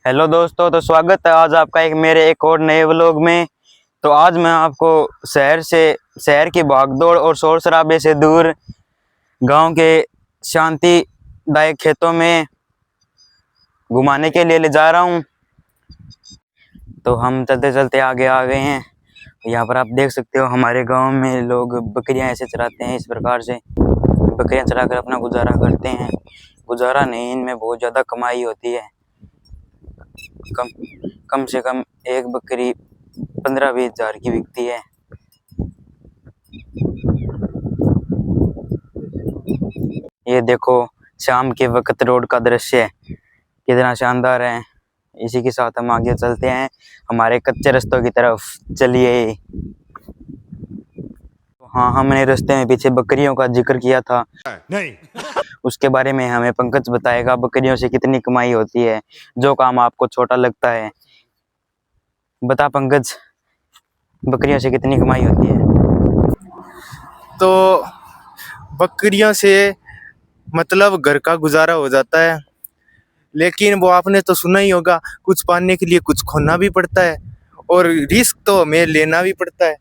Hello दोस्तों, तो स्वागत है आज आपका मेरे एक और नए व्लॉग में। तो आज मैं आपको शहर की भागदौड़ और शोर शराबे से दूर गांव के शांतिदायक खेतों में घुमाने के लिए ले जा रहा हूं। तो हम चलते चलते आगे आ गए हैं। यहाँ पर आप देख सकते हो हमारे गांव में लोग बकरियां ऐसे चराते हैं, इस प्रकार से बकरियां चराकर अपना गुजारा करते हैं। गुजारा नहीं, इनमें बहुत ज़्यादा कमाई होती है। कम कम से कम एक बकरी 15-20 हज़ार की बिकती है। ये देखो शाम के वक्त रोड का दृश्य कितना शानदार है। इसी के साथ हम आगे चलते हैं हमारे कच्चे रास्तों की तरफ। चलिए। हाँ, हमने रास्ते में पीछे बकरियों का जिक्र किया था नहीं। उसके बारे में हमें पंकज बताएगा बकरियों से कितनी कमाई होती है। जो काम आपको छोटा लगता है, बता पंकज, बकरियों से कितनी कमाई होती है? तो बकरियों से मतलब घर का गुजारा हो जाता है, लेकिन वो आपने तो सुना ही होगा, कुछ पाने के लिए कुछ खोना भी पड़ता है और रिस्क तो हमें लेना भी पड़ता है।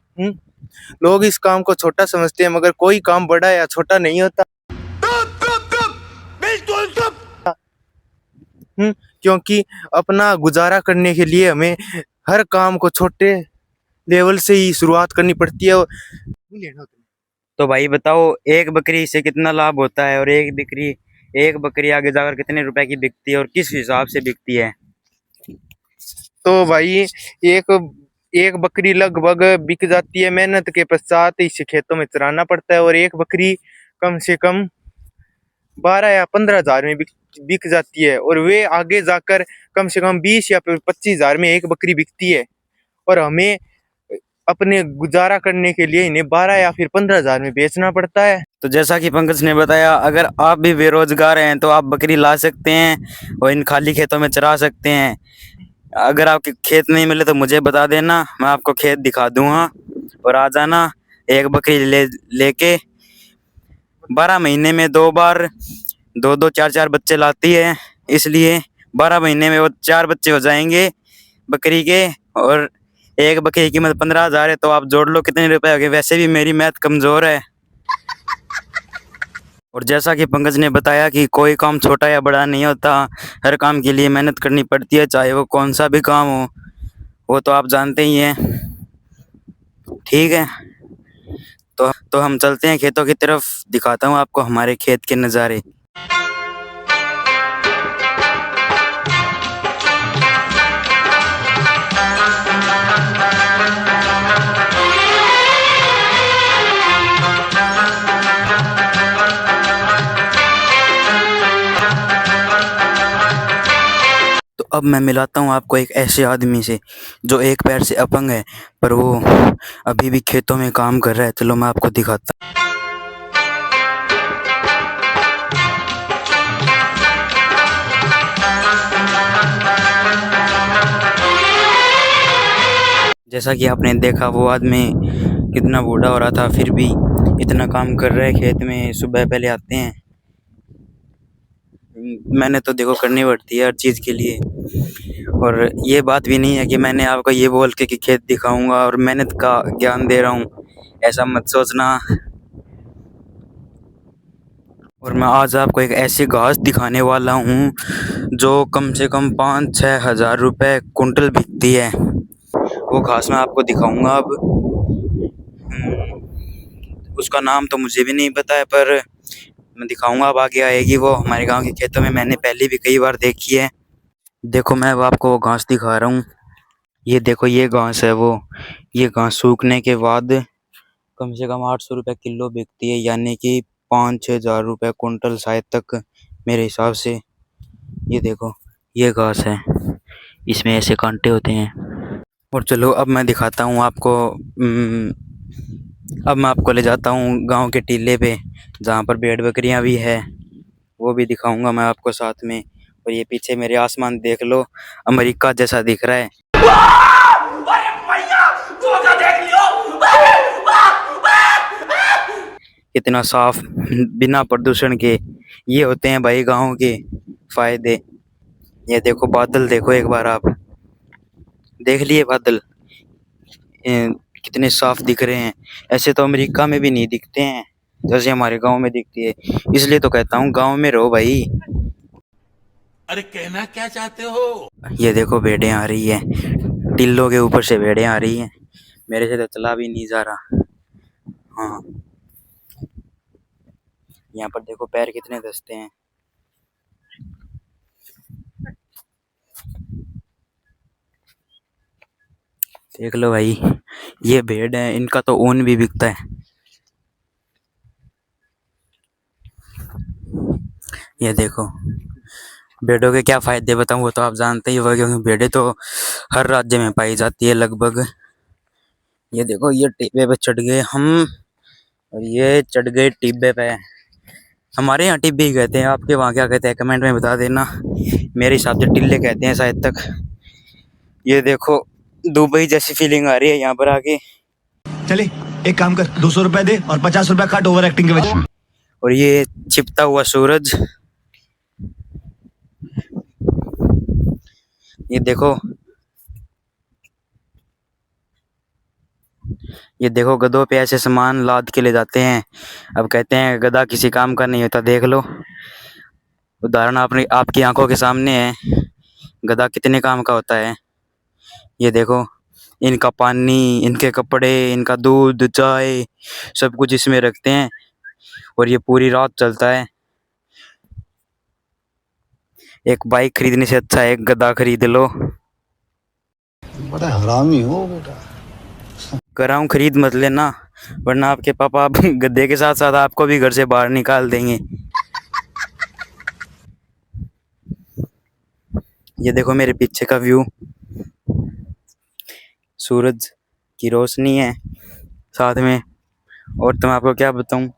लोग इस काम को छोटा समझते हैं, मगर कोई काम बड़ा या छोटा नहीं होता। क्योंकि अपना गुजारा करने के लिए हमें हर काम को छोटे लेवल से ही शुरुआत करनी पड़ती है। तो भाई बताओ, एक बकरी से कितना लाभ होता है और एक बकरी आगे जाकर कितने रुपए की बिकती है और किस हिसाब से बिकती है? तो भाई एक एक बकरी लगभग बिक जाती है। मेहनत के पश्चात इसे खेतों में चराना पड़ता है और एक बकरी कम से कम 12 या 15 हज़ार में बिक जाती है और वे आगे जाकर कम से कम 20 या 25 हज़ार में एक बकरी बिकती है। और हमें अपने गुजारा करने के लिए इन्हें 12 या फिर 15 हज़ार में बेचना पड़ता है। तो जैसा कि पंकज ने बताया, अगर आप भी बेरोजगार हैं तो आप बकरी ला सकते हैं और इन खाली खेतों में चरा सकते हैं। अगर आपके खेत नहीं मिले तो मुझे बता देना, मैं आपको खेत दिखा दूंगा और आ जाना। एक बकरी लेके 12 महीने में 2 बार 2-2 4-4 बच्चे लाती है, इसलिए 12 महीने में वो 4 बच्चे हो जाएंगे बकरी के। और एक बकरी की कीमत 15 हज़ार है, तो आप जोड़ लो कितने रुपए हो गए। वैसे भी मेरी मैथ कमजोर है। और जैसा कि पंकज ने बताया कि कोई काम छोटा या बड़ा नहीं होता, हर काम के लिए मेहनत करनी पड़ती है, चाहे वो कौन सा भी काम हो। वो तो आप जानते ही हैं। ठीक है, तो हम चलते हैं खेतों की तरफ। दिखाता हूँ आपको हमारे खेत के नज़ारे। तो अब मैं मिलाता हूँ आपको एक ऐसे आदमी से जो एक पैर से अपंग है, पर वो अभी भी खेतों में काम कर रहा है। चलो मैं आपको दिखाता हूँ। जैसा कि आपने देखा, वो आदमी कितना बूढ़ा हो रहा था, फिर भी इतना काम कर रहा है खेत में। सुबह पहले आते हैं, मैंने तो देखो करनी पड़ती है हर चीज़ के लिए। और ये बात भी नहीं है कि मैंने आपको ये बोल के कि खेत दिखाऊंगा और मेहनत का ज्ञान दे रहा हूँ, ऐसा मत सोचना। और मैं आज आपको एक ऐसी घास दिखाने वाला हूँ जो कम से कम 5-6 हज़ार रुपये कुंटल बिकती है। वो घास मैं आपको दिखाऊंगा अब। उसका नाम तो मुझे भी नहीं पता है, पर मैं दिखाऊंगा, अब आगे आएगी वो। हमारे गांव के खेतों में मैंने पहले भी कई बार देखी है। देखो मैं अब आपको वो घास दिखा रहा हूँ। ये देखो, ये घास है वो। ये घास सूखने के बाद कम से कम 800 रुपये किलो बिकती है, यानी कि 5-6 हज़ार रुपये कुंटल शायद तक, मेरे हिसाब से। ये देखो, ये घास है, इसमें ऐसे कांटे होते हैं। और चलो अब मैं दिखाता हूँ आपको। अब मैं आपको ले जाता हूँ गांव के टीले पे, जहाँ पर भेड़ बकरियाँ भी है, वो भी दिखाऊंगा मैं आपको साथ में। और ये पीछे मेरे आसमान देख लो, अमेरिका जैसा दिख रहा है। कितना साफ, बिना प्रदूषण के। ये होते हैं भाई गाँव के फायदे। ये देखो बादल, देखो एक बार आप देख लिए बादल, कितने साफ दिख रहे हैं। ऐसे तो अमेरिका में भी नहीं दिखते हैं जैसे हमारे गांव में दिखती है। इसलिए तो कहता हूँ गांव में रहो भाई। अरे कहना क्या चाहते हो? ये देखो भेड़ें आ रही है, टिल्लों के ऊपर से भेड़ें आ रही हैं। मेरे से तो चला भी नहीं जा रहा। हाँ, यहाँ पर देखो पैर कितने दसते हैं। देख लो भाई, ये भेड़ है, इनका तो ऊन भी बिकता है। ये देखो भेड़ों के क्या फायदे बताऊं, वो तो आप जानते ही हो, क्योंकि भेड़ें तो हर राज्य में पाई जाती है लगभग। ये देखो ये टिब्बे पे चढ़ गए हम, और ये चढ़ गए टिब्बे पे। हमारे यहाँ टिब्बे ही कहते हैं, आपके वहाँ क्या कहते हैं कमेंट में बता देना। मेरे हिसाब से टिल्ले कहते हैं शायद तक। ये देखो दुबई जैसी फीलिंग आ रही है यहाँ पर आके। चले एक काम कर, 200 रुपए दे और 50 रुपए काट ओवर एक्टिंग के वजह से। और ये छिपता हुआ सूरज, ये देखो, ये देखो गधों पे ऐसे सामान लाद के ले जाते हैं। अब कहते हैं गधा किसी काम का नहीं होता, देख लो उदाहरण आपने आपकी आंखों के सामने है, गधा कितने काम का होता है। ये देखो इनका पानी, इनके कपड़े, इनका दूध, चाय, सब कुछ इसमें रखते हैं और ये पूरी रात चलता है। एक बाइक खरीदने से अच्छा है एक गधा खरीद लो। बड़ा हरामी हो बेटा। कराऊं खरीद मत लेना, वरना आपके पापा अब गधे के साथ साथ आपको भी घर से बाहर निकाल देंगे। ये देखो मेरे पीछे का व्यू, सूरज की रोशनी है साथ में। और तो मैं आपको क्या बताऊं,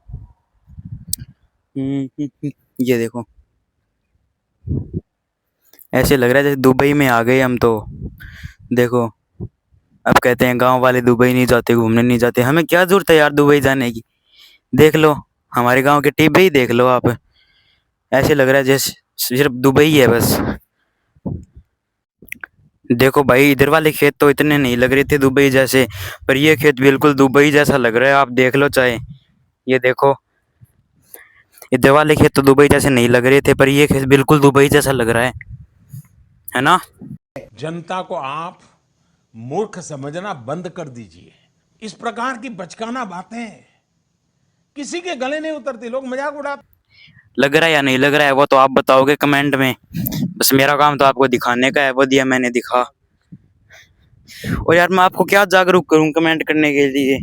ये देखो ऐसे लग रहा है जैसे दुबई में आ गए हम तो। देखो अब कहते हैं गांव वाले दुबई नहीं जाते, घूमने नहीं जाते। हमें क्या जरूरत है यार दुबई जाने की। देख लो हमारे गांव के टिब्बे ही देख लो आप, ऐसे लग रहा है जैसे सिर्फ दुबई है बस। देखो भाई इधर वाले खेत तो इतने नहीं लग रहे थे दुबई जैसे, पर ये खेत बिल्कुल दुबई जैसा लग रहा है, आप देख लो चाहे। ये देखो इधर वाले खेत तो दुबई जैसे नहीं लग रहे थे, पर ये खेत बिल्कुल दुबई जैसा लग रहा है ना। जनता को आप मूर्ख समझना बंद कर दीजिए। इस प्रकार की बचकाना बातें किसी के गले नहीं उतरती, लोग मजाक उड़ाते। लग रहा है या नहीं लग रहा है वो तो आप बताओगे कमेंट में। बस मेरा काम तो आपको दिखाने का है, वो दिया मैंने दिखा। और यार मैं आपको क्या जागरूक करूं कमेंट करने के लिए,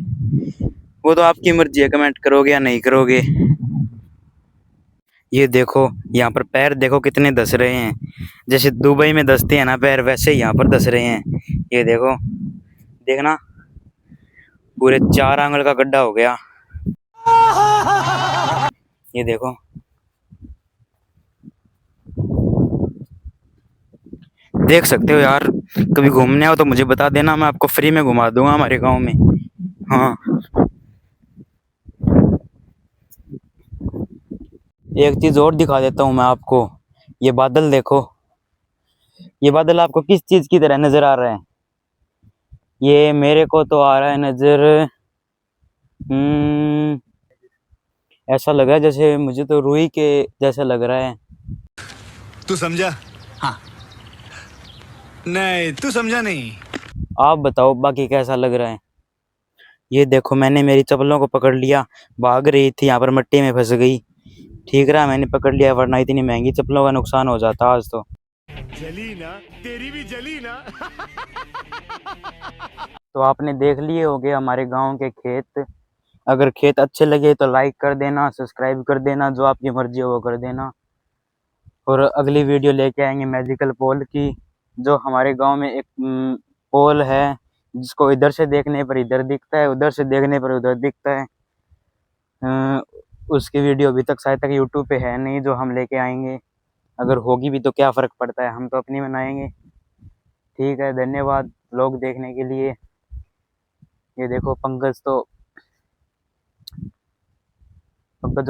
वो तो आपकी मर्जी है कमेंट करोगे या नहीं करोगे। ये देखो यहाँ पर पैर देखो कितने धस रहे हैं, जैसे दुबई में धसते हैं ना पैर, वैसे यहाँ पर धस रहे हैं। ये देखो, देखना पूरे 4 आंगल का गड्ढा हो गया। ये देखो देख सकते हो यार, कभी घूमने आओ तो मुझे बता देना, मैं आपको फ्री में घुमा दूंगा हमारे गांव में। हाँ, एक चीज और दिखा देता हूँ मैं आपको। ये बादल देखो, ये बादल आपको किस चीज की तरह नजर आ रहा है। ये मेरे को तो आ रहा है नजर, ऐसा लग रहा है जैसे, मुझे तो रुई के जैसा लग रहा है। तू समझा? हाँ। नहीं तू समझा नहीं। आप बताओ बाकी कैसा लग रहा है। ये देखो मैंने मेरी चप्पलों को पकड़ लिया, भाग रही थी यहाँ पर मिट्टी में फंस गई। ठीक रहा मैंने पकड़ लिया, वरना इतनी महंगी चप्पलों का नुकसान हो जाता आज तो। जली ना, तेरी भी जली ना। तो आपने देख लिए होंगे हमारे गांव के खेत। अगर खेत अच्छे लगे तो लाइक कर देना, सब्सक्राइब कर देना, जो आपकी मर्जी हो वो कर देना। और अगली वीडियो लेके आएंगे मैजिकल पोल की। जो हमारे गांव में एक पोल है जिसको इधर से देखने पर इधर दिखता है, उधर से देखने पर उधर दिखता है। अ, उसकी वीडियो अभी तक शायद तक यूट्यूब पे है नहीं, जो हम लेके आएंगे। अगर होगी भी तो क्या फ़र्क पड़ता है, हम तो अपनी बनाएंगे। ठीक है, धन्यवाद लोग देखने के लिए। ये देखो पंकज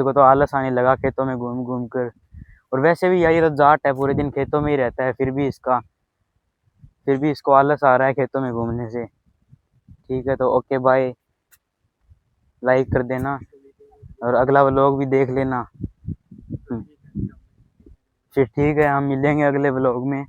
को तो आलस आने लगा खेतों में घूम घूम कर। और वैसे भी यही तो जाट है, पूरे दिन खेतों में ही रहता है, फिर भी इसको आलस आ रहा है खेतों में घूमने से। ठीक है, तो ओके बाय, लाइक कर देना और अगला व्लॉग भी देख लेना। फिर ठीक है, हम मिलेंगे अगले व्लॉग में।